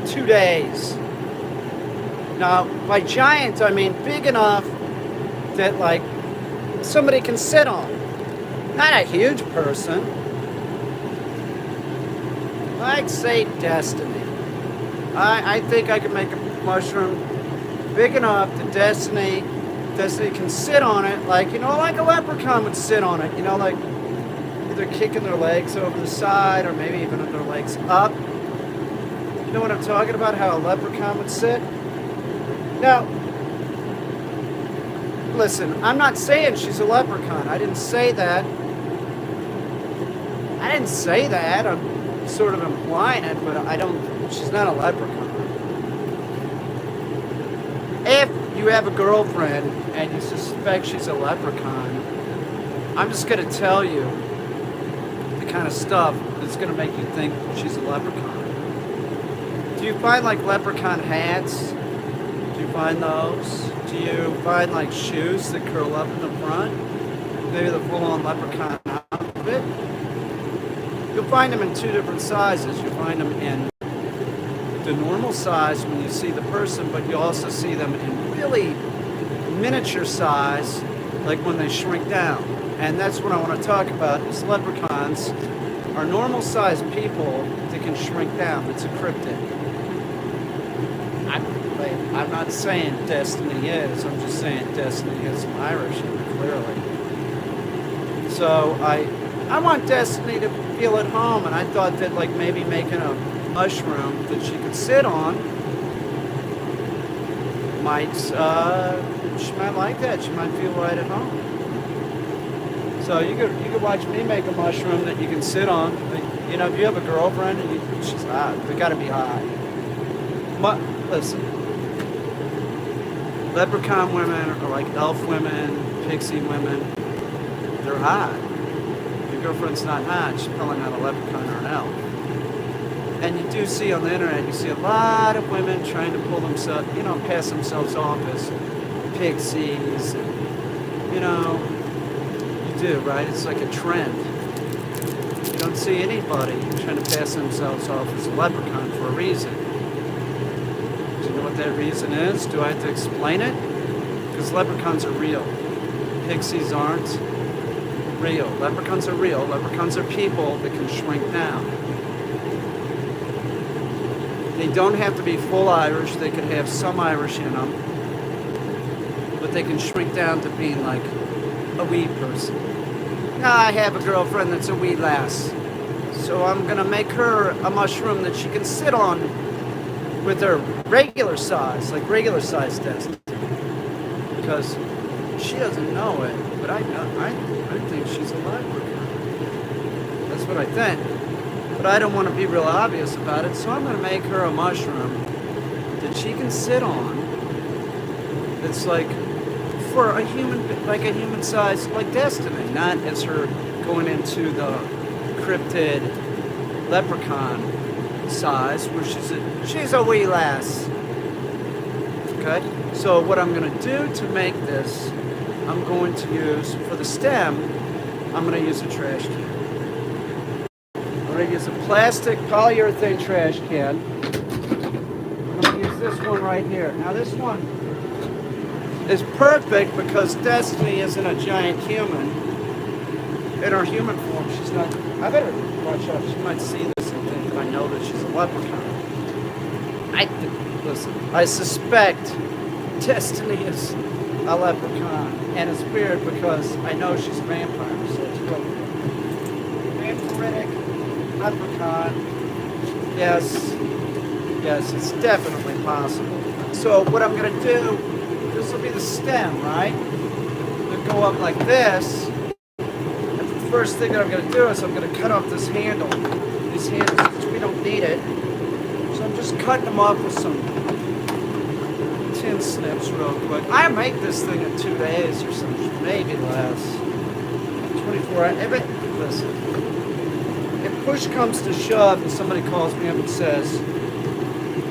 2 days. Now, by giant, I mean big enough that, like, somebody can sit on. Not a huge person. Like, say, Destiny. I think I could make a mushroom big enough that Destiny can sit on it, like, like a leprechaun would sit on it, like either kicking their legs over the side or maybe even their legs up. You know what I'm talking about? How a leprechaun would sit? Now, listen, I'm not saying she's a leprechaun. I didn't say that. I'm sort of implying it, but she's not a leprechaun. If you have a girlfriend and you suspect she's a leprechaun, I'm just going to tell you the kind of stuff that's going to make you think she's a leprechaun. Do you find like leprechaun hats? Do you find those? Do you find like shoes that curl up in the front? Maybe the full-on leprechaun outfit? You'll find them in 2 different sizes. You'll find them in the normal size when you see the person, but you also see them in really miniature size, like when they shrink down. And that's what I want to talk about, is leprechauns are normal sized people that can shrink down. It's a cryptid. I'm not saying Destiny is, I'm just saying Destiny has some Irish in it, clearly. So I want Destiny to feel at home, and I thought that like maybe making a mushroom that she could sit on she might like that. She might feel right at home. So you could watch me make a mushroom that you can sit on. If you have a girlfriend and she's hot, they gotta be hot. But listen, leprechaun women are like elf women, pixie women. They're hot. If your girlfriend's not hot, she's probably not a leprechaun or an elf. And you do see on the internet, you see a lot of women trying to pull themselves, pass themselves off as pixies. You do, right? It's like a trend. You don't see anybody trying to pass themselves off as a leprechaun for a reason. Do you know what that reason is? Do I have to explain it? Because leprechauns are real. Pixies aren't real. Leprechauns are real. Leprechauns are people that can shrink down. They don't have to be full Irish. They could have some Irish in them. But they can shrink down to being like a wee person. Now I have a girlfriend that's a wee lass. So I'm going to make her a mushroom that she can sit on with her regular size, like regular size Destiny. Because she doesn't know it, but I think she's a leprechaun. That's what I think. But I don't want to be real obvious about it, so I'm going to make her a mushroom that she can sit on. That's like for a human size, like Destiny, not as her going into the cryptid leprechaun size, where she's a wee lass. Okay. So what I'm going to do to make this, I'm going to use for the stem. I'm going to use a trash can. I'm going to use a plastic polyurethane trash can. I'm going to use this one right here. Now this one is perfect because Destiny isn't a giant human. In her human form, she's not. I better watch out. She might see this and think I know that she's a leprechaun. Listen, I suspect Destiny is a leprechaun, and it's weird because I know she's a vampire, so it's real vampiric leprechaun. Yes, it's definitely possible. So what I'm going to do, this will be the stem, right? It'll go up like this. And the first thing that I'm going to do is I'm going to cut off this handle. These handles, because we don't need it. So I'm just cutting them off with some tin snips real quick. I make this thing in 2 days or something, maybe less. 24 hours. Listen, if push comes to shove and somebody calls me up and says,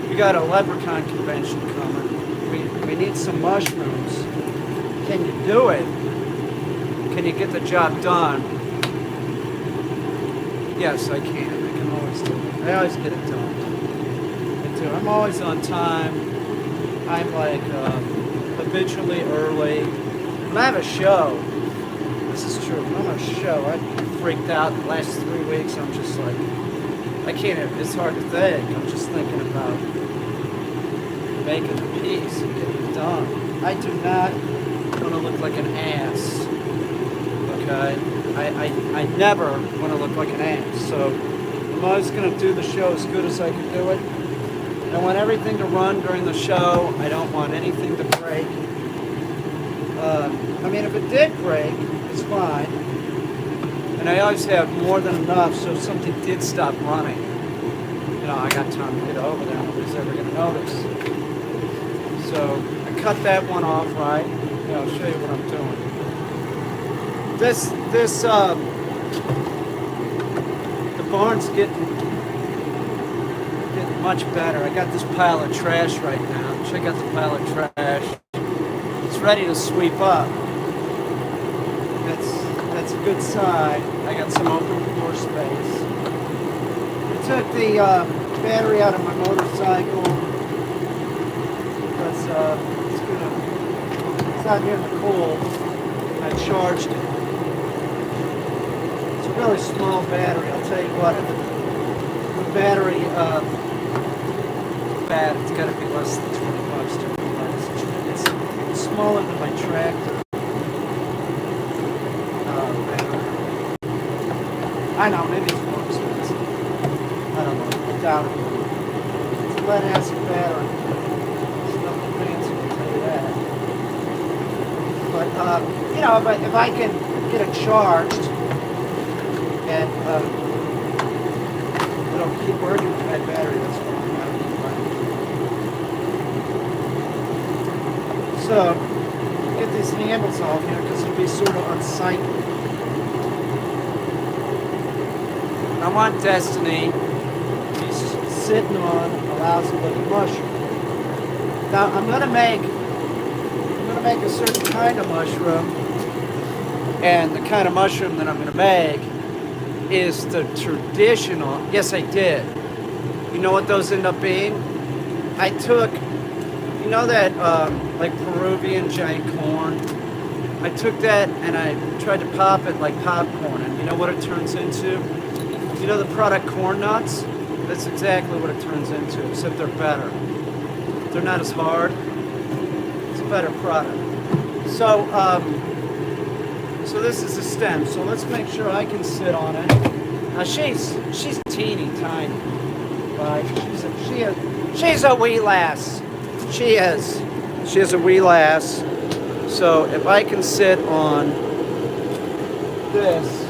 we got a leprechaun convention coming, we need some mushrooms, can you do it? Can you get the job done? Yes, I can. I can always do it. I always get it done. Dude, I'm always on time. I'm like habitually early. When I have a show, this is true. When I'm on a show, I freaked out the last 3 weeks. I'm just like, I can't. It's hard to think. I'm just thinking about making the piece and getting it done. I do not want to look like an ass. Okay, I never want to look like an ass. So I'm always going to do the show as good as I can do it. I want everything to run during the show. I don't want anything to break. I mean, if it did break, it's fine. And I always have more than enough, so if something did stop running, you know, I got time to get over there. Nobody's ever going to notice. So I cut that one off, right? Yeah, I'll show you what I'm doing. The barn's getting much better. I got this pile of trash right now. Check out the pile of trash. It's ready to sweep up. That's a good sign. I got some open floor space. I took the battery out of my motorcycle because it's out here in the cold. I charged it. It's a really small battery. I'll tell you what. The battery, it's got to be less than $20. It's smaller than my tractor. I know, maybe it's more expensive. I don't know. I doubt it. It's a lead acid battery. It's nothing fancy, I'll tell you that. But, you know, if I can get it charged and it'll keep working with that battery, that's fine. So, get these handles off here because it'll be sort of unsightly. I want Destiny he's sitting on a lousy looking mushroom. Now I'm gonna make a certain kind of mushroom, and the kind of mushroom that I'm gonna make is the traditional. Yes, I did. You know what those end up being? I took, you know that like Peruvian giant corn. I took that and I tried to pop it like popcorn, and you know what it turns into? You know the product Corn Nuts? That's exactly what it turns into, except they're better. They're not as hard. It's a better product. So, so this is a stem. So let's make sure I can sit on it. Now she's teeny tiny, right? She's a wee lass. She is. She is a wee lass. So if I can sit on this,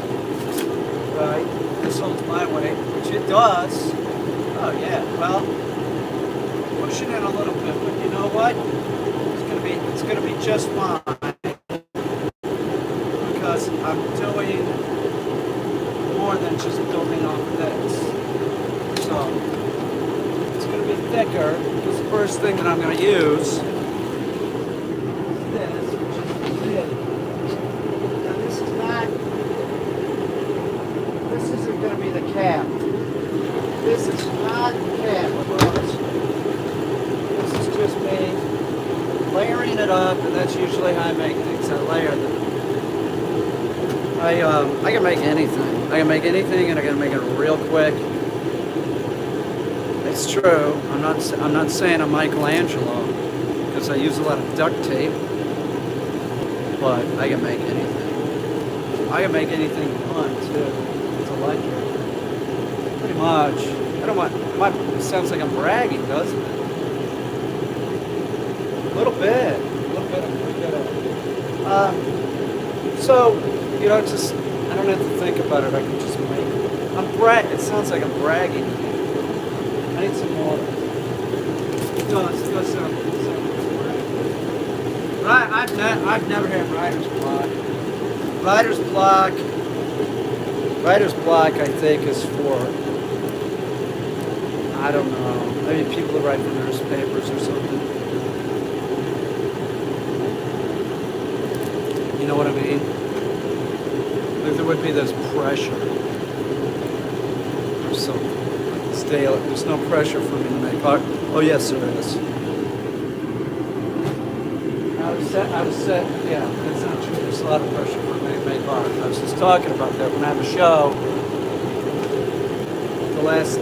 right? This holds my weight, which it does. Oh yeah, well, pushing it a little bit, but you know what? It's gonna be just fine because I'm doing more than just building off of this. So it's gonna be thicker because the first thing that I'm gonna use is this, which is the lid. Now this isn't going to be the cap. This is not the cap, folks. This is just me layering it up, and that's usually how I make things. I layer them. I can make anything. I can make anything, and I can make it real quick. It's true. I'm not saying I'm Michelangelo because I use a lot of duct tape, but I can make anything. I can make anything you want too. Like it. Pretty much. I don't want. It sounds like I'm bragging, doesn't it? A little bit. I'm pretty good at it. So, you know, just I don't have to think about it. I can just make it. It sounds like I'm bragging. I need some water. It does sound bragging. I've never had writer's block. Writer's block, I think, is for, I don't know, maybe people who write for newspapers or something. You know what I mean? Like there would be this pressure or something. It's daily. There's no pressure for me to make art. Oh yes, there is. I was set. Yeah, that's not true. There's a lot of pressure for me to make art. I was just talking about that when I have a show. The last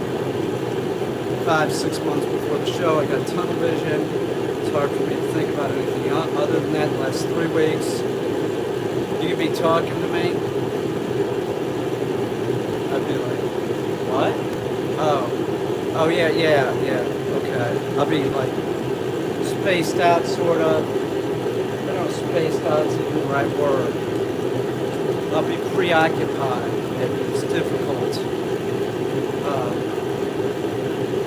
5-6 months before the show, I got tunnel vision. It's hard for me to think about anything other than that. The last 3 weeks, you could be talking to me. I'd be like, what? Oh yeah, okay. I'll be like spaced out, sort of. I don't know, spaced out isn't the right word. I'll be preoccupied. It's difficult.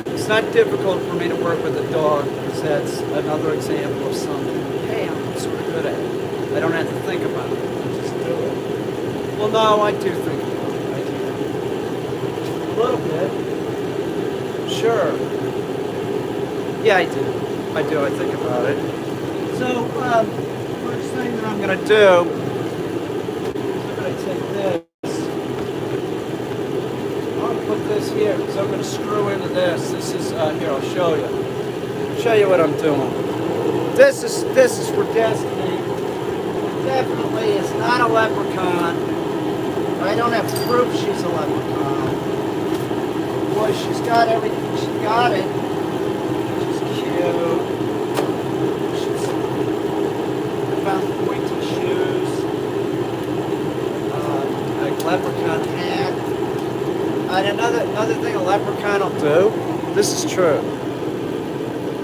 It's not difficult for me to work with a dog because that's another example of something. Hey, I'm sort of good at it. I don't have to think about it. I just do it. Well, no, I do think about it. I do. A little bit. Sure. Yeah, I do. I think about it. So, first thing that I'm going to do is I'm going to take this. I'm going to put this here because I'm going to screw into this. This is, here, I'll show you. Show you what I'm doing. This is for Destiny. Definitely is not a leprechaun. I don't have proof she's a leprechaun. Boy, she's got everything. She got it. She's cute. She's found pointy shoes. A leprechaun hat. And another thing a leprechaun will do. This is true.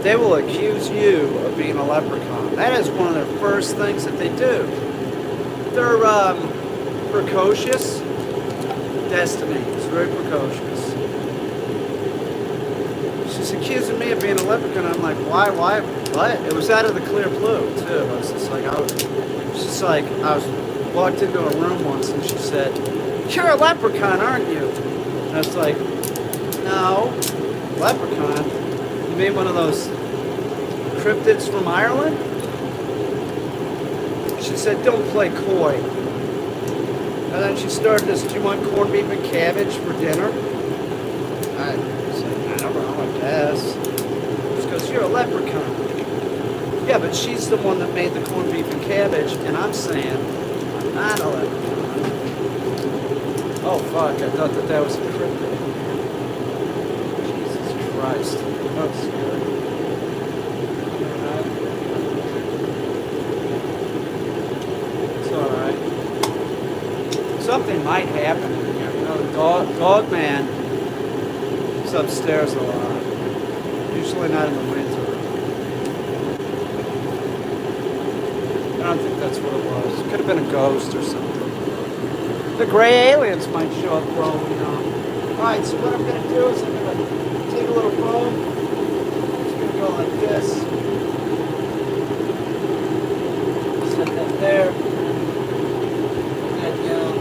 They will accuse you of being a leprechaun. That is one of their first things that they do. They're precocious. Destiny is very precocious. She's accusing me of being a leprechaun. I'm like, why, what? It was out of the clear blue, too. I was just like, I was walked into a room once and she said, "You're a leprechaun, aren't you?" And I was like, "No, leprechaun? You mean one of those cryptids from Ireland?" She said, "Don't play coy." And then she started this, "Do you want corned beef and cabbage for dinner?" I said, "I don't know, I guess." She goes, "You're a leprechaun." Yeah, but she's the one that made the corned beef and cabbage, and I'm saying, I'm not a leprechaun. Oh, fuck, I thought that was a cryptid. Jesus Christ. That was scary. It's alright. Something might happen in here. You know, the dog man is upstairs a lot. Usually not in the winter. I don't think that's what it was. It could have been a ghost or something. The gray aliens might show up roaming on. Alright, so what I'm going to do is I'm going to take a little foam. It's going to go like this. Set that there. Put that down.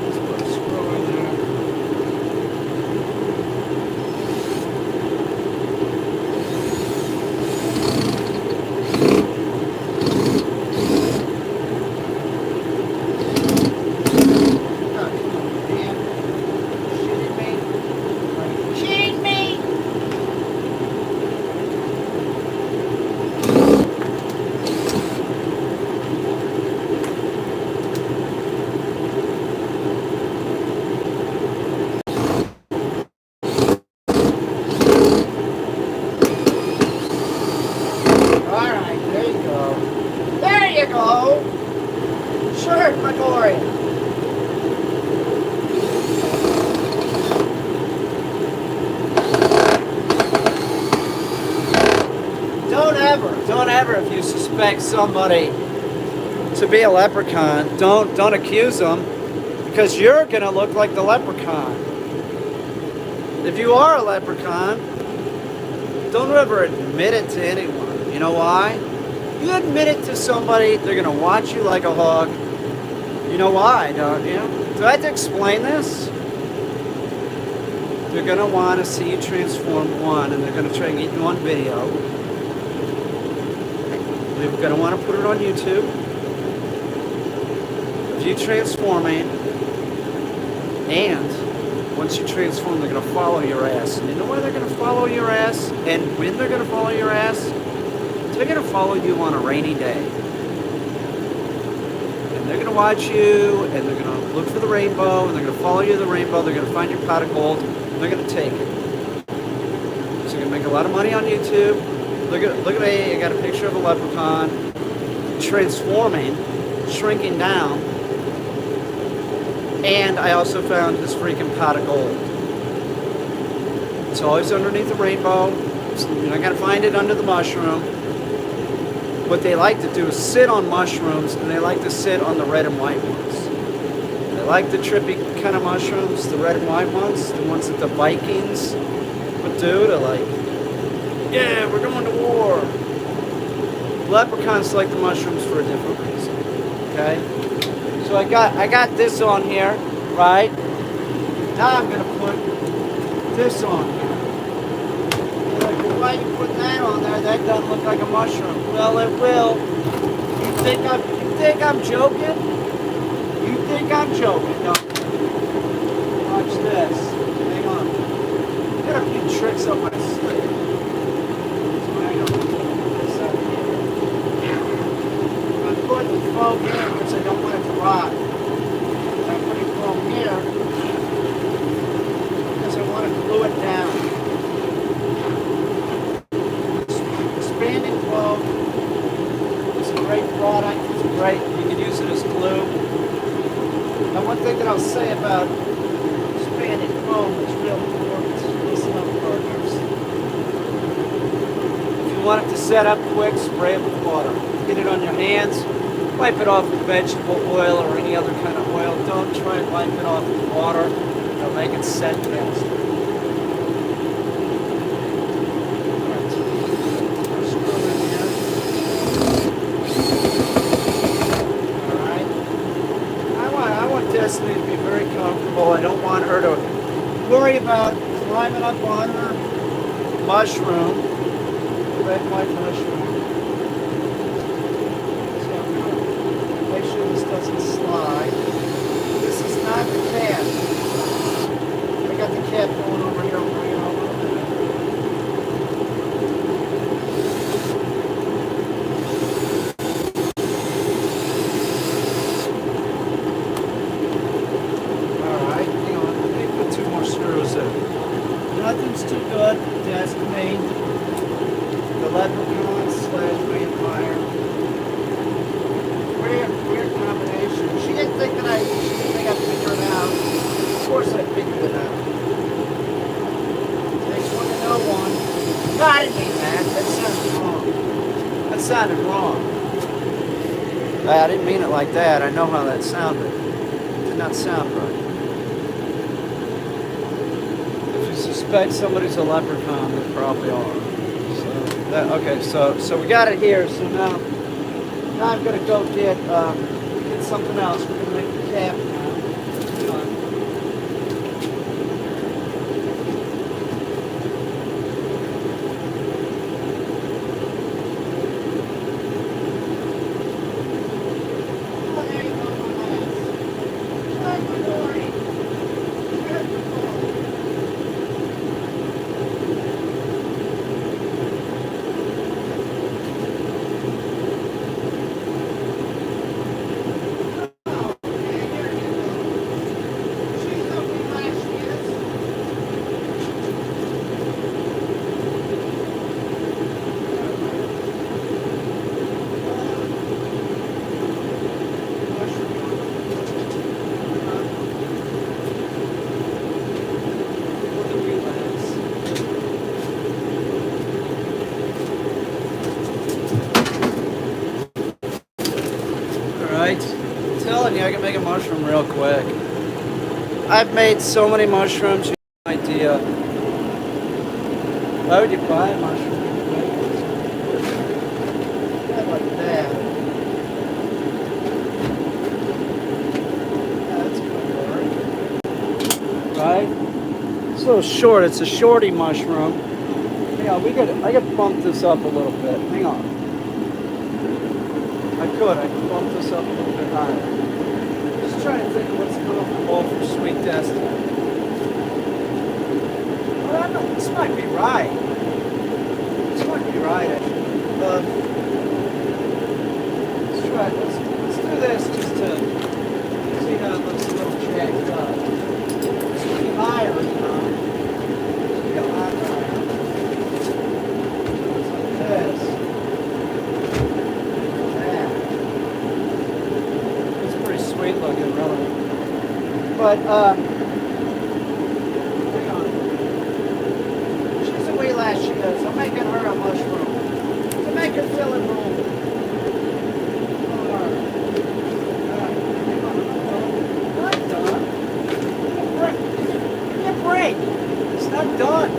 Let's put a screw in there. Sure, Gregory. Don't ever, if you suspect somebody to be a leprechaun, don't accuse them, because you're gonna look like the leprechaun. If you are a leprechaun, don't ever admit it to anyone. You know why? You admit it to somebody, they're gonna watch you like a hog. You know why, don't you? Do I have to explain this? They're gonna want to see you transform, one, and they're gonna try and get you on video. They're gonna want to put it on YouTube. If you transforming, And once you transform, they're going to follow your ass. And you know why they're going to follow your ass? And when they're going to follow your ass? They're going to follow you on a rainy day. And they're going to watch you, and they're going to look for the rainbow, and they're going to follow you to the rainbow. They're going to find your pot of gold, and they're going to take it. So you're going to make a lot of money on YouTube. Look at me, I got a picture of a leprechaun transforming, shrinking down, and I also found this freaking pot of gold. It's always underneath the rainbow. You're not gonna find it under the mushroom. What they like to do is sit on mushrooms, and they like to sit on the red and white ones. They like the trippy kind of mushrooms, the red and white ones, the ones that the Vikings would do to like, yeah, we're going to war. Leprechauns like the mushrooms for a different reason. Okay? So I got this on here, right? Now I'm gonna put this on here. You're like, well, why are you putting that on there? That doesn't look like a mushroom. Well, it will. You think I'm joking? You think I'm joking? No. Watch this. Hang on. I got a few tricks up my sleeve. Put the foam here because I don't want it to rot. I'm putting foam here because I want to glue it down. Expanding foam is a great product. It's great. You can use it as glue. And one thing that I'll say about expanding foam is real important. Listen up, partners. If you want it to set up quick, spray it with water. Get it on your hands. Wipe it off with vegetable oil or any other kind of oil. Don't try and wipe it off with water. It'll make it set faster. Alright. I want Destiny to be very comfortable. I don't want her to worry about climbing up on her mushroom, red and white mushroom. Doesn't slide. This is not the cap. I got the cap going over here. Alright, hang on. Let me put 2 more screws in. Nothing's too good. Destiny. The leprechaun / vampire. Weird combination. She didn't think that I figured it out. Of course I figured it out. Takes one to know one. No, I didn't mean that. That sounded wrong. That sounded wrong. I didn't mean it like that. I know how that sounded. It did not sound right. If you suspect somebody's a leprechaun, they probably are. Okay, so we got it here. So now I'm going to go get something else. We're going to make the cap now. I'm telling you, I can make a mushroom real quick. I've made so many mushrooms, you have no idea. Why would you buy a mushroom? Not like that. That's good. Right? It's a little short. It's a shorty mushroom. Hang on, I could bump this up a little bit. Hang on. I could bump this up a little bit higher. Just trying to think of what's comfortable for Sweet Destiny. Well, I don't know. This might be right. This might be right, actually. Let's try it. Let's do this just to see how it looks a little jacked up. This would be higher, you know. This would be a lot higher. It's like this. Yeah. It's pretty sweet looking, really. But, hang on. She's a wee lass, she is. I'm making her a mushroom. To make her feel at home. Not done. Give me a break. It's not done.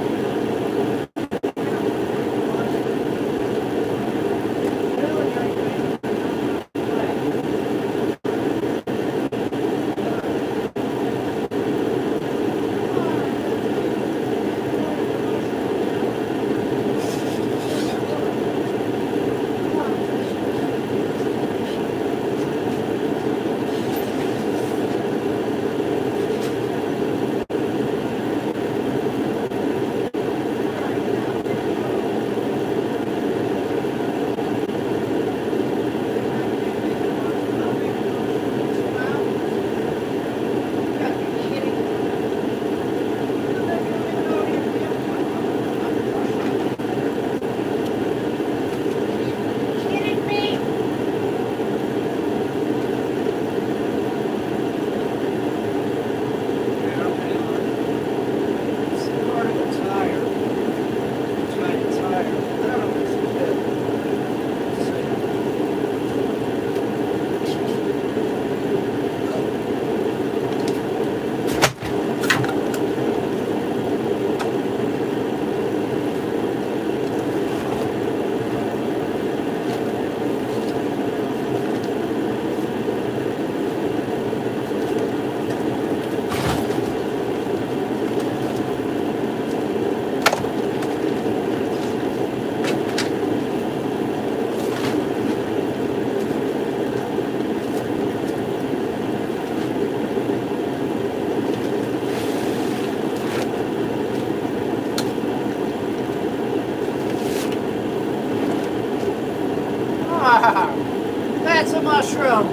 That's a mushroom.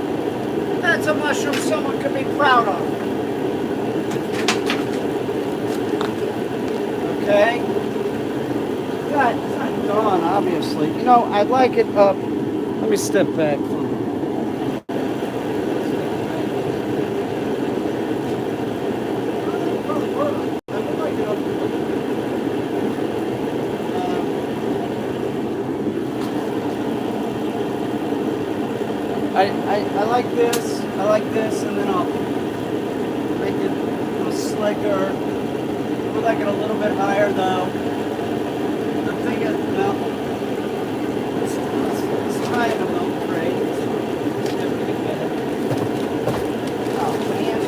That's a mushroom someone could be proud of. Okay? That, it's not done, obviously. You know, I'd like it up. Let me step back. I like this, and then I'll make it a little slicker. I would like it a little bit higher, though. I'm thinking, well, let's try it a milk crate. Oh, man.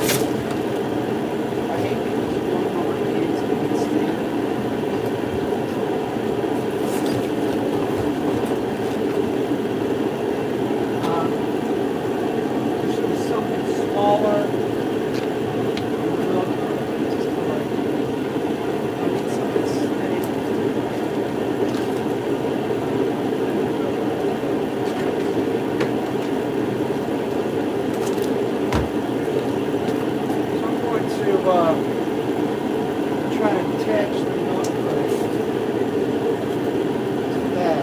I hate people who don't know what kids can stand. Smaller. Try to attach the milk crate to that.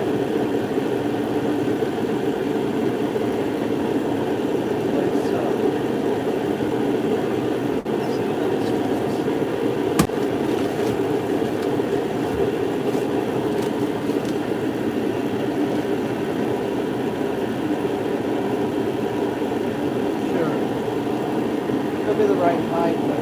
Sure. It'll be the right height, but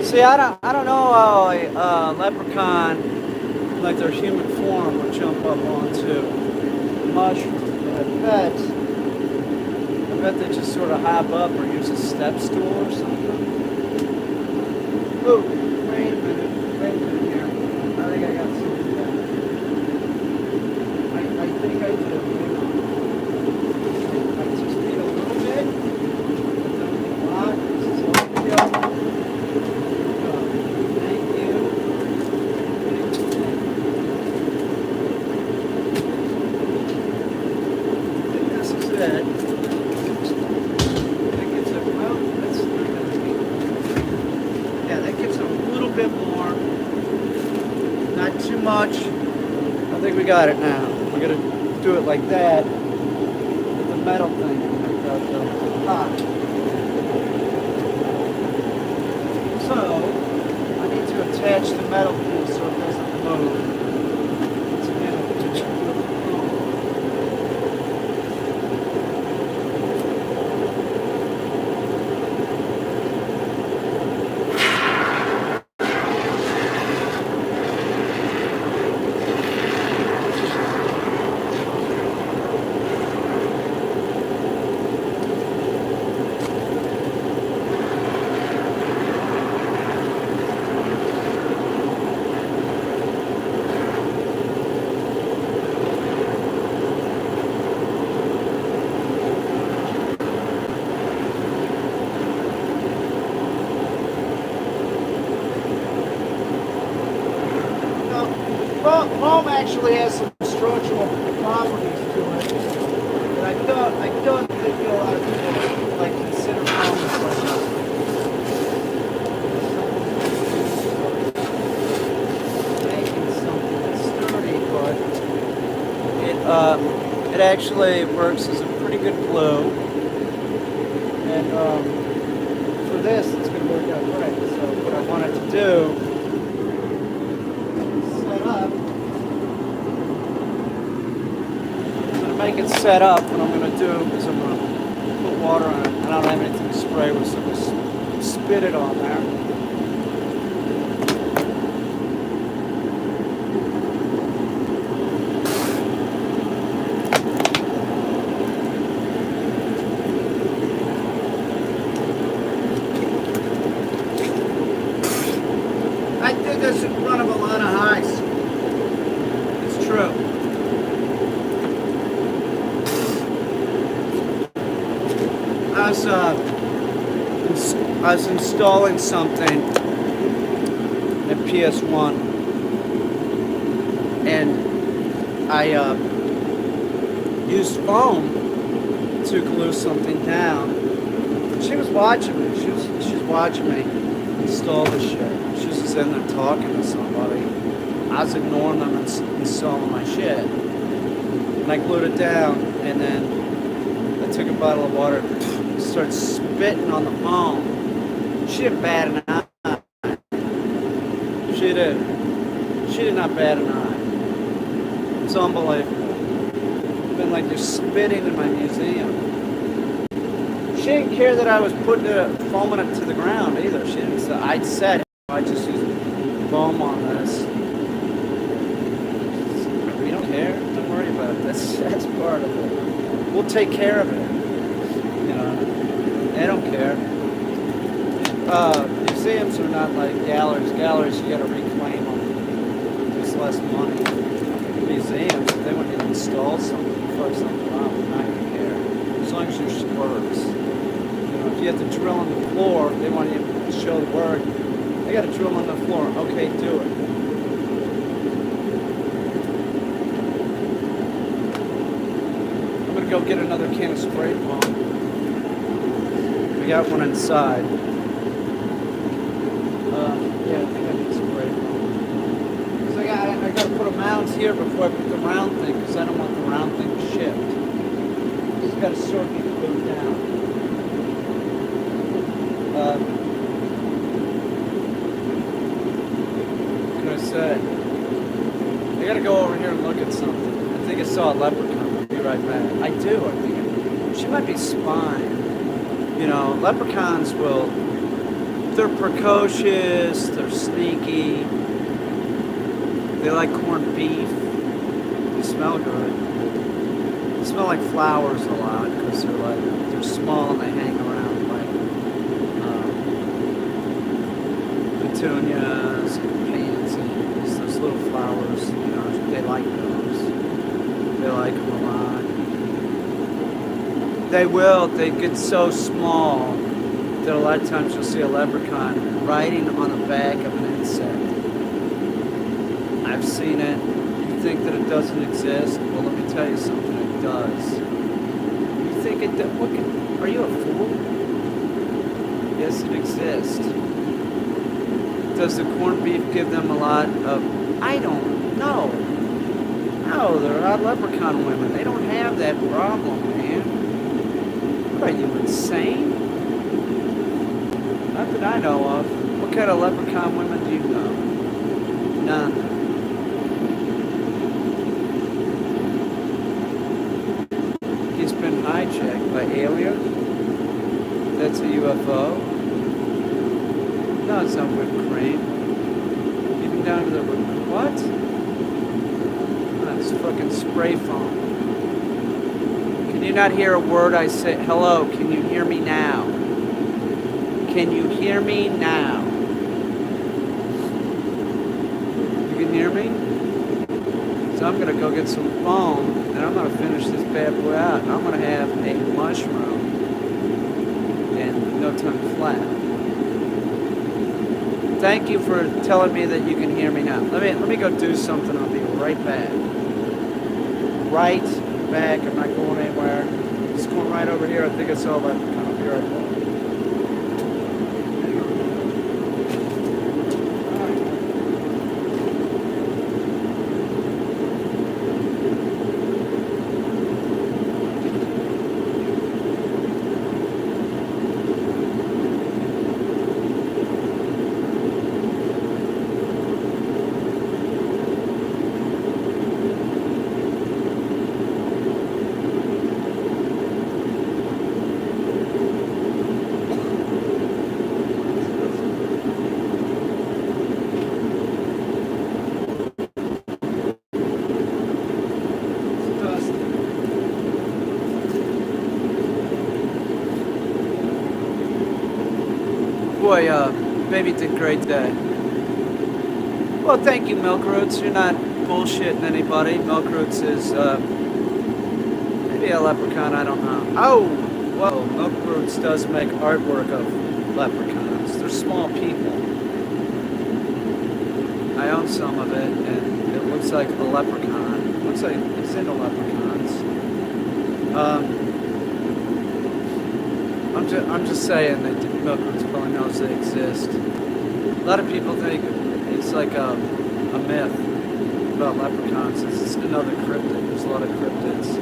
see, I don't know how a leprechaun, like their human form, would jump up onto a mushroom. But I bet they just sort of hop up or use a step stool or something. Oh, wait a minute here. I think I got something down. I think I do. I just need a little bit. I don't need a lot. This is all we got. Thank you. I think this is it. Much. I think we got it now. We're gonna do it like that with the metal thing. So I need to attach the metal piece so it doesn't move. Foam actually has some structural properties to it that I don't think a lot of people like consider foam making something that's sturdy, but it actually works as a pretty good glue, and for this it's going to work out great. So what I wanted to do. Make it set up. What I'm going to do is I'm going to put water on it. I don't have anything to spray with, so I'm going to spit it on there. I did this in front of a lot of highs. It's true. I was installing something at PS1, and I used foam to glue something down. She was watching me. She's watching me install this shit. She was just in there talking to somebody. I was ignoring them and installing my shit, and I glued it down, and then I took a bottle of water. Started spitting on the foam. She didn't bat an eye. She did. She did not bat an eye. It's unbelievable. It's been like you're spitting in my museum. She didn't care that I was putting it, foaming it to the ground either. She didn't say, I said, I just used foam on this. We don't care. Don't worry about it. That's part of it. We'll take care of it. They don't care. Museums are not like galleries. Galleries, you gotta reclaim them. There's less money. Museums, if they want you to install something, fuck something up, they're not gonna care. As long as your shit works. If you have to drill in the floor, they want you to show the work. They gotta drill in the floor. Okay, do it. I'm gonna go get another can of spray foam. Got one inside. Yeah, I think I need spray foam. Because I got to put a mount here before I put the round thing, because I don't want the round thing to shift. It's got to sort of be glued down. What can I say? I got to go over here and look at something. I think I saw a leprechaun. I'll be right back. I do. I think she might be spying. Leprechauns they're precocious, they're sneaky, they like corned beef, they smell good. smell like flowers a lot because they're small and they hang around like petunias and pansies. Those little flowers, they like those. They like them a lot. They get so small that a lot of times you'll see a leprechaun riding on the back of an insect. I've seen it. You think that it doesn't exist? Well, let me tell you something. It does. You think it does? Are you a fool? Yes, it exists. Does the corned beef give them a lot of... I don't know. No, they're not leprechaun women. They don't have that problem, man. What, are you insane? Not that I know of. What kind of leprechaun women do you know? None. He's been hijacked by aliens? That's a UFO? No, it's not whipped cream. Even down to the... What? That's fucking spray foam. Can you not hear a word I say? Hello, can you hear me now? Can you hear me now? You can hear me? So I'm gonna go get some foam and I'm gonna finish this bad boy out. And I'm gonna have a mushroom and no time flat. Thank you for telling me that you can hear me now. Let me go do something. I'll be right back. Right back. I'm not going anywhere. Just going right over here. I think it's all about to come up here. Right back. Boy, baby did great day. Well, thank you, Milk Roots. You're not bullshitting anybody. Milk Roots is, maybe a leprechaun, I don't know. Oh! Whoa, Milk Roots does make artwork of leprechauns. They're small people. I own some of it, and it looks like a leprechaun. It looks like it's into leprechauns. I'm just saying that Milk Roots probably knows they exist. A lot of people think it's like a myth about leprechauns. It's another cryptid. There's a lot of cryptids.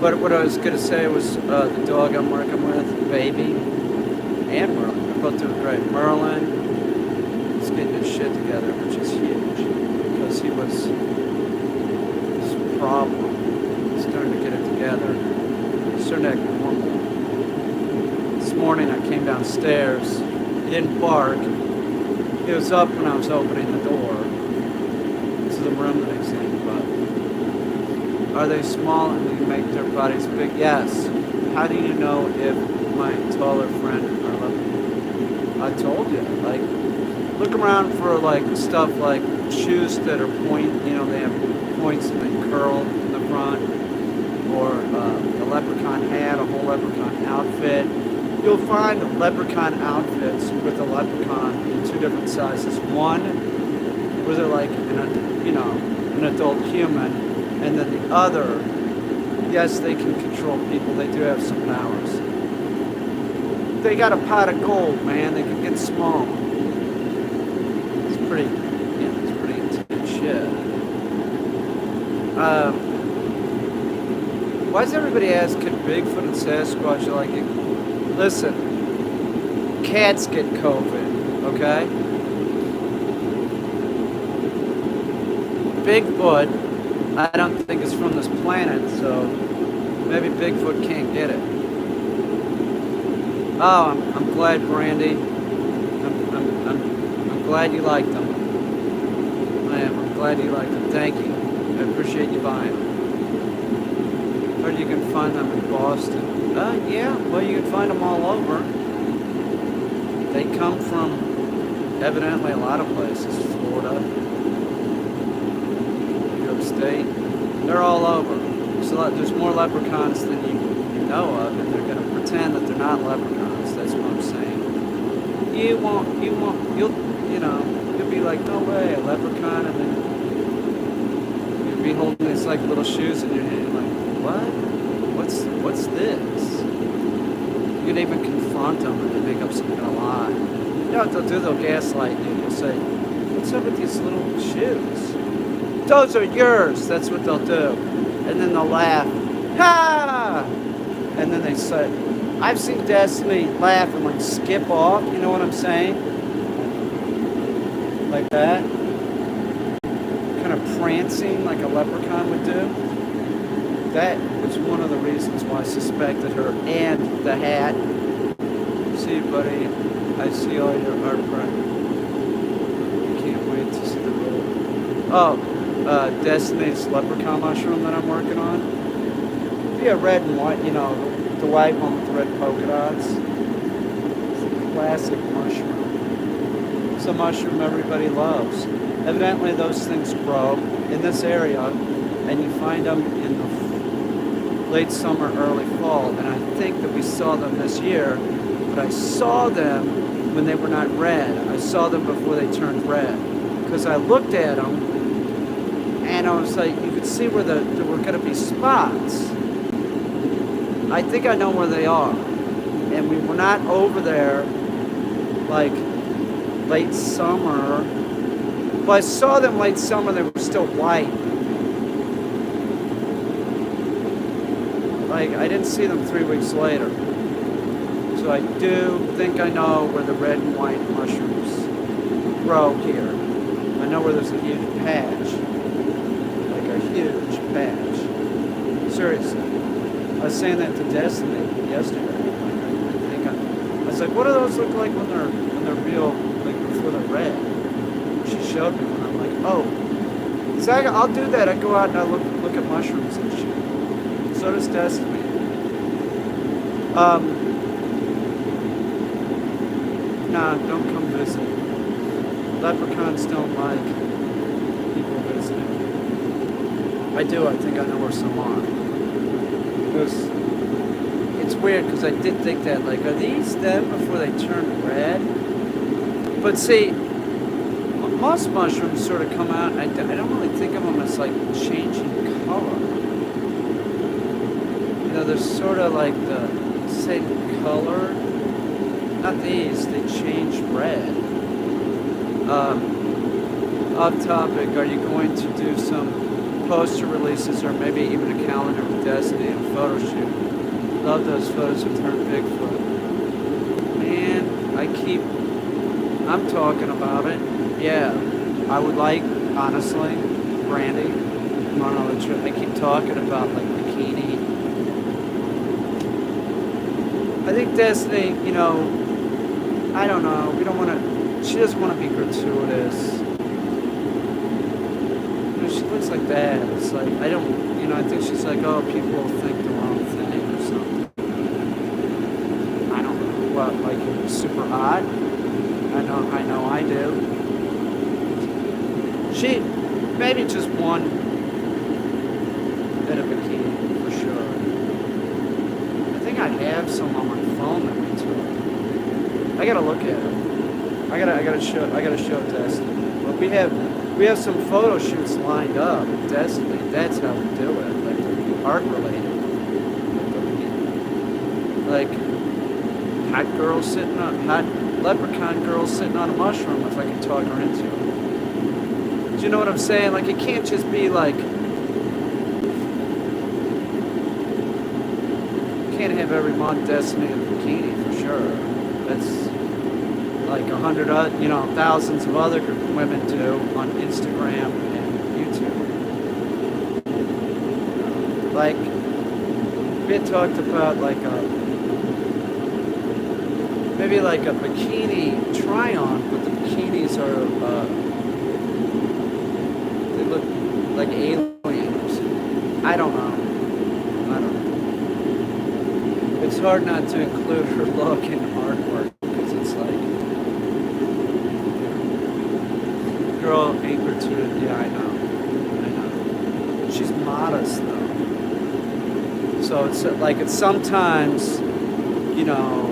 But what I was going to say was the dog I'm working with, Baby, and Merlin. They're both doing great. Merlin is getting his shit together, which is huge. Because he was his problem. He's starting to get it together. Starting to act normal. This morning I came downstairs. He didn't bark. He was up when I was opening the door to the room that he's in. But are they small and they make their bodies big? Yes. How do you know if my taller friend are leopard? I told you. Like, look around for like stuff like shoes that are point. They have points and they curl in the front. Or a leprechaun hat, a whole leprechaun outfit. You'll find leprechaun outfits with a leprechaun in two different sizes. One, where they're like an adult human, and then the other, yes, they can control people. They do have some powers. They got a pot of gold, man. They can get small. It's pretty intense shit. Why does everybody ask, can Bigfoot and Sasquatch like it? Listen, cats get COVID, okay? Bigfoot, I don't think is from this planet, so maybe Bigfoot can't get it. Oh, I'm glad, Brandy. I'm glad you liked them. I am. I'm glad you liked them. Thank you. I appreciate you buying them. Or you can find them in Boston. Yeah, well, you can find them all over. They come from evidently a lot of places. Florida, New York State. They're all over. So there's more leprechauns than you know of, and they're going to pretend that they're not leprechauns. That's what I'm saying. You'll be like, no way, a leprechaun, and then you'll be holding these like little shoes in your hand, like, what? What's this? You can even confront them and they make up some kind of lie. You know what they'll do? They'll gaslight you. They'll say, what's up with these little shoes? Those are yours. That's what they'll do. And then they'll laugh. Ha! And then they say, I've seen Destiny laugh and like skip off. You know what I'm saying? Like that. Kind of prancing like a leprechaun would do. That was one of the reasons why I suspected her, and the hat. See you, buddy. I see all your art, Brian. Can't wait to see the roll. Oh, Destiny's leprechaun mushroom that I'm working on. Be a red and white, the white one with the red polka dots. It's a classic mushroom. It's a mushroom everybody loves. Evidently, those things grow in this area, and you find them in the late summer, early fall, and I think that we saw them this year, but I saw them when they were not red. I saw them before they turned red, because I looked at them, and I was like, you could see where there were going to be spots. I think I know where they are, and we were not over there, like, late summer. Well, I saw them late summer, they were still white. Like, I didn't see them 3 weeks later. So I do think I know where the red and white mushrooms grow here. I know where there's a huge patch. Like a huge patch. Seriously. I was saying that to Destiny yesterday. I was like, what do those look like when they're real, like before they're red? She showed me and I'm like, oh. So I'll do that. I go out and I look at mushrooms and shit. So does Destiny. Nah, don't come visit. Leprechauns don't like people visiting. I do. I think I know where some are. It's weird because I did think that, like, are these them before they turn red? But see, most mushrooms sort of come out, and I don't really think of them as, like, changing color. They're sort of like the same color. Not these, they change red. Off topic, are you going to do some poster releases or maybe even a calendar with Destiny and a photo shoot? Love those photos of her and Bigfoot. Man, I'm talking about it. Yeah, I would like, honestly, Brandy, I keep talking about like bikini. I think Destiny, I don't know. We don't want to. She doesn't want to be gratuitous. She looks like that. It's like I don't. I think she's like, oh, people will think the wrong thing or something. I don't know. What, like super odd? I know. I do. She maybe just one bit of bikini for sure. I think I have some on my phone that we took. I gotta look at it. I gotta show Destiny. But we have some photo shoots lined up with Destiny. That's how we do it. Like art related. Like hot leprechaun girl sitting on a mushroom if I can talk her into it. Do you know what I'm saying? Like it can't just be like can't have every month Destiny in a bikini for sure. That's like 100, thousands of other women do on Instagram and YouTube. Like, we had talked about like maybe like a bikini try-on, but the bikinis are, they look like aliens I don't know. I don't know. It's hard not to include her look in artwork because it's like, girl ain't gratuitous. Yeah, I know. I know. She's modest though. So it's like it's sometimes, you know,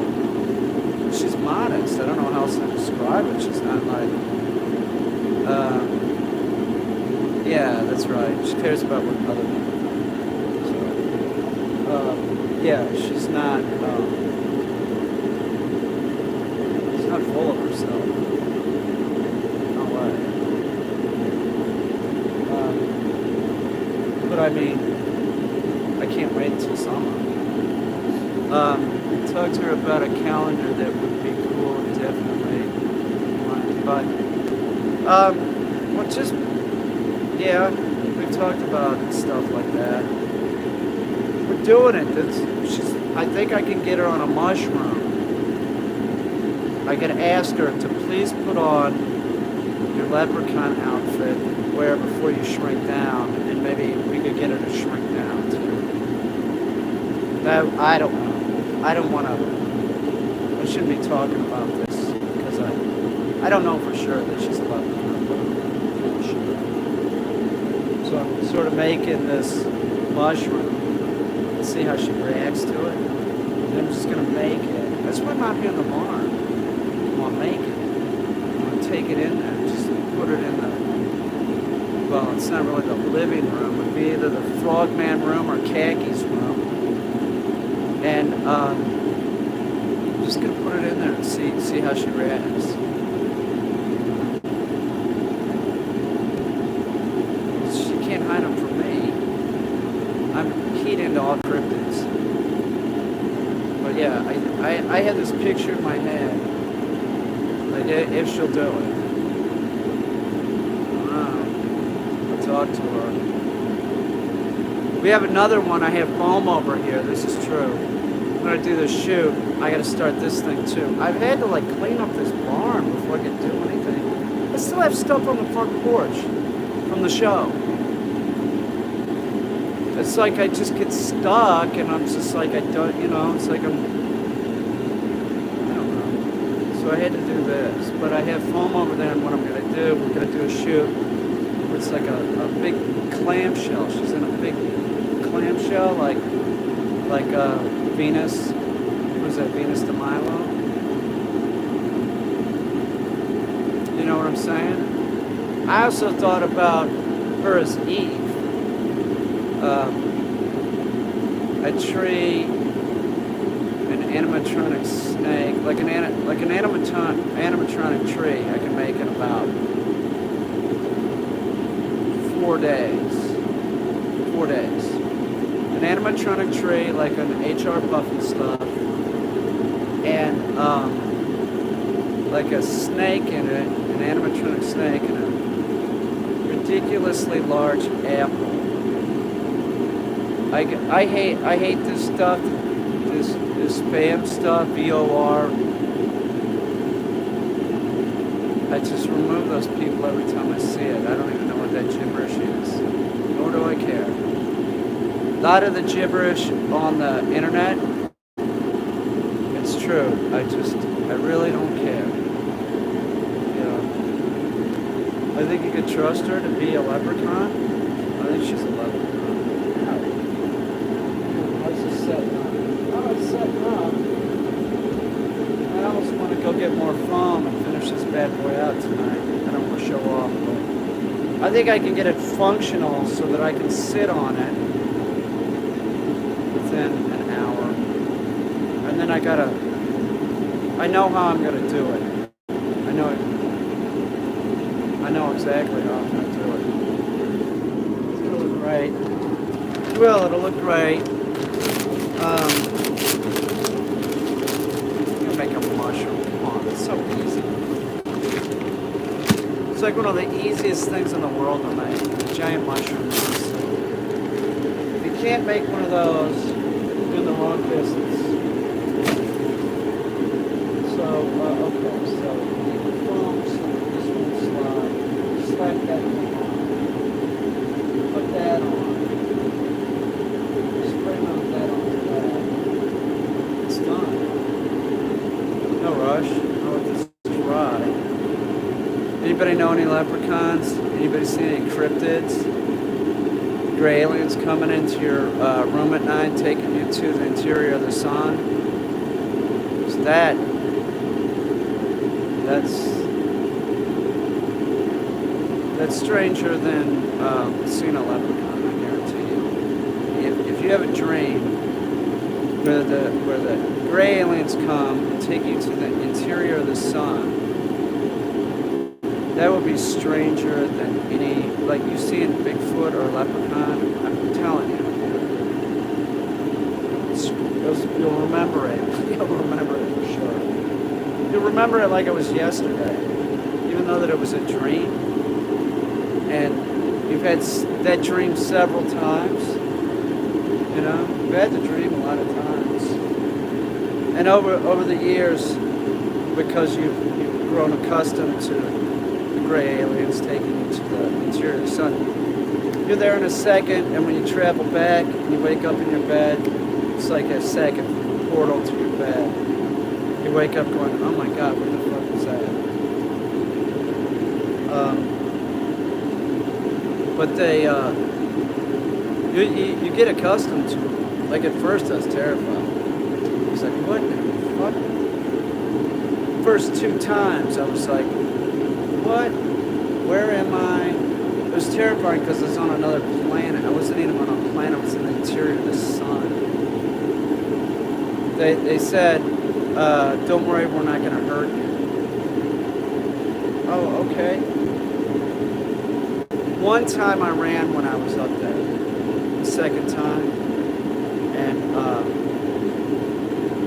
she's modest. I don't know how else to describe it. She's not like, yeah, that's right. She cares about what other people think. So, yeah, she's not full of herself. No way. But I mean, I can't wait until summer. Talk to her about a calendar that would be cool, definitely. But, well, just, yeah, we've talked about stuff like that. We're doing it. I think I can get her on a mushroom. I can ask her to please put on your leprechaun outfit, wear it before you shrink down, and maybe we could get her to shrink down too. I don't know. I don't want to. I shouldn't be talking about this because I don't know for sure that she's a leprechaun. So I'm sort of making this mushroom and see how she reacts to it. And I'm just gonna make it. That's why I'm not here in the barn. I'm gonna make it. I'm gonna take it in there, just put it in the. Well, it's not really the living room. It would be either the Frogman room or Khaki's room. And I'm just gonna put it in there and see how she reacts. She can't hide them from me. I'm keyed into all cryptids. But yeah, I had this picture in my head. Like if she'll do it. I'll talk to her. We have another one. I have foam over here. This is true. When I do this shoot, I gotta start this thing too. I've had to like clean up this barn before I can do anything. I still have stuff on the front porch from the show. It's like I just get stuck and I'm just like, I don't, you know, it's like I don't know. So I had to do this, but I have foam over there and what I'm gonna do, we're gonna do a shoot. It's like a big clamshell. She's in a big clamshell, like Venus. What is that, Venus de Milo? You know what I'm saying? I also thought about her as Eve. A tree, an animatronic snake, like an animatronic tree. I can make in about 4 days. 4 days. An animatronic tree, like an HR Buffy stuff, and like a snake in it, an animatronic snake, and a ridiculously large apple. I hate this stuff, this spam stuff, VOR. I just remove those people every time I see it. I don't even know what that gibberish is, nor do I care. A lot of the gibberish on the internet, it's true. I really don't care. You know, I think you could trust her to be a leprechaun. I think she's a leprechaun. Setting up. Oh, it's setting up. I almost want to go get more foam and finish this bad boy out tonight. I don't want to show off, but I think I can get it functional so that I can sit on it within an hour. And then I know how I'm gonna do it. I know exactly how I'm gonna do it. It's gonna look great. It'll look great. I'm gonna make a mushroom. Come on, it's so easy. It's like one of the easiest things in the world to make. A giant mushroom. If you can't make one of those, you're doing the wrong business. So, okay, so the foam, so this one slide. Slap that thing on. Put that on. Anybody know any leprechauns? Anybody see any cryptids? Gray aliens coming into your room at night, taking you to the interior of the sun? It's that's stranger than seeing a leprechaun, I guarantee you. If you have a dream where the gray aliens come and take you to the interior of the sun, that would be stranger than any, like you see in Bigfoot or a leprechaun. I'm telling you. You'll remember it. You'll remember it for sure. You'll remember it like it was yesterday, even though that it was a dream. And you've had that dream several times. You know, you've had the dream a lot of times. And over the years, because you've grown accustomed to the gray aliens taking you to the interior of the sun, you're there in a second, and when you travel back and you wake up in your bed, it's like a second portal to your bed. You wake up going, oh my God, what the fuck is that? But they, you get accustomed to it. Like at first I was terrified. It's like, what the fuck? First 2 times I was like, what? Where am I? It was terrifying because I was on another planet. I wasn't even on a planet, I was in the interior of the sun. They said, don't worry, we're not going to hurt you. Oh, okay. One time I ran when I was up there. The second time. And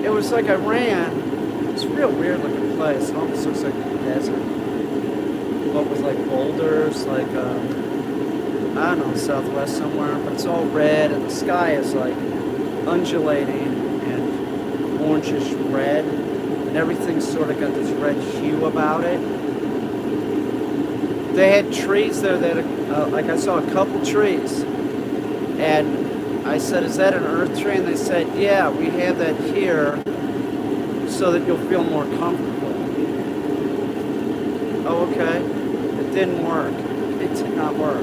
it was like I ran. It's a real weird looking place. It almost looks like a desert. But with like boulders, like, I don't know, southwest somewhere. But it's all red and the sky is like undulating and orangish red. And everything's sort of got this red hue about it. They had trees there that, like I saw a couple trees. And I said, is that an earth tree? And they said, yeah, we have that here so that you'll feel more comfortable. Oh, okay. It didn't work. It did not work.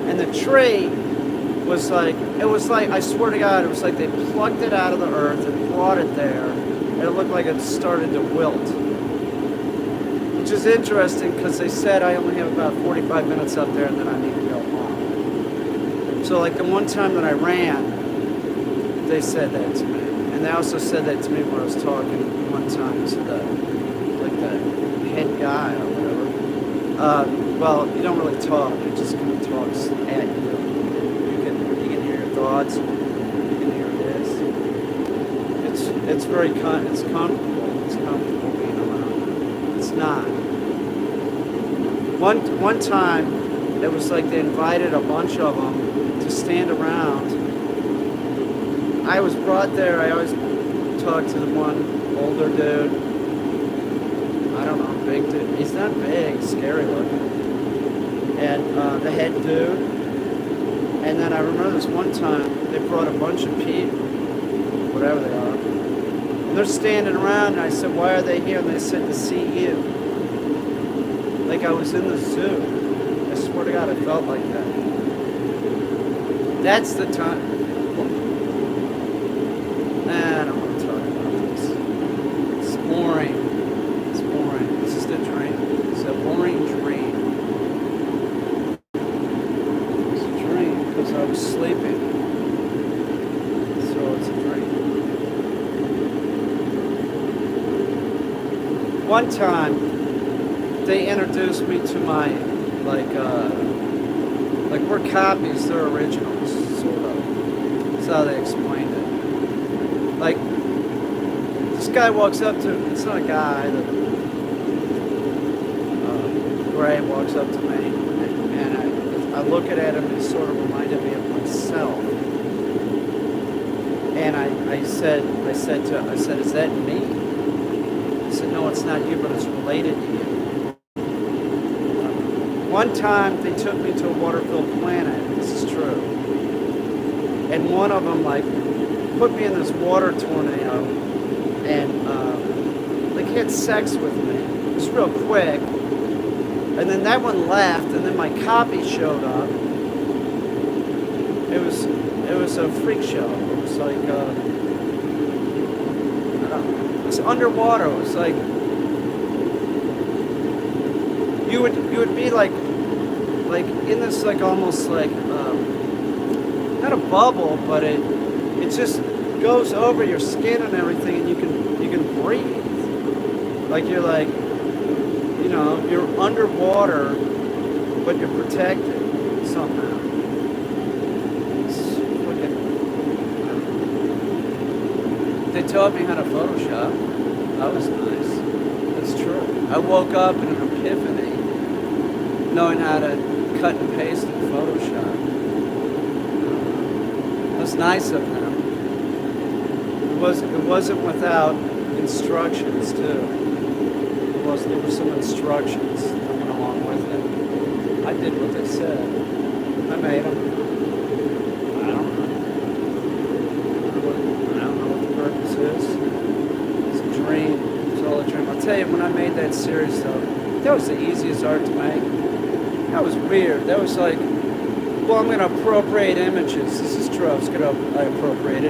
And the tree was like, I swear to God, it was like they plucked it out of the earth and brought it there. And it looked like it started to wilt. Which is interesting because they said I only have about 45 minutes up there and then I need to go home. So like the one time that I ran, they said that to me. And they also said that to me when I was talking one time to the head guy or whatever. Well, you don't really talk, it just kind of talks at you. You can hear your thoughts, you can hear this. It's very it's comfortable. It's comfortable being around. It's not. One time, it was like they invited a bunch of them to stand around. I was brought there. I always talk to the one older dude. I don't know, big dude. He's not big, scary looking. And the head dude. And then I remember this one time, they brought a bunch of people, whatever they are. And they're standing around, and I said, why are they here? And they said, to see you. Like I was in the zoo. I swear to God, I felt like that. That's the time. Nah, I don't want to talk about this. It's boring. It's boring. It's just a dream. It's a boring dream. It's a dream because I was sleeping. So it's a dream. One time, they introduced me to my, like we're copies, they're originals, sort of. That's how they explained it. Like, this guy walks up to, it's not a guy, Gray walks up to me, and I look at him, and he sort of reminded me of myself. And I said, is that me? He said, no, it's not you, but it's related to you. One time, they took me to a water-filled planet. This is true. And one of them, like, put me in this water tornado and, like, had sex with me. It was real quick. And And then that one left, and then my copy showed up. It was a freak show. It was like I don't know, it was underwater. It was like you would be like in this like almost like not a bubble, but it just goes over your skin and everything, and you can breathe. Like you're like, you know, you're underwater, but you're protected somehow. It's fucking, they taught me how to Photoshop. That was nice. That's true. I woke up in an epiphany, knowing how to cut and paste in Photoshop. That's nice of them. It wasn't without instructions too. There were some instructions that went along with it. I did what they said. I made them. I don't know what the purpose is. It's a dream. It's all a dream. I'll tell you, when I made that series though, that was the easiest art to make. That was weird. That was like, well, I'm going to appropriate images. This is true. I appropriated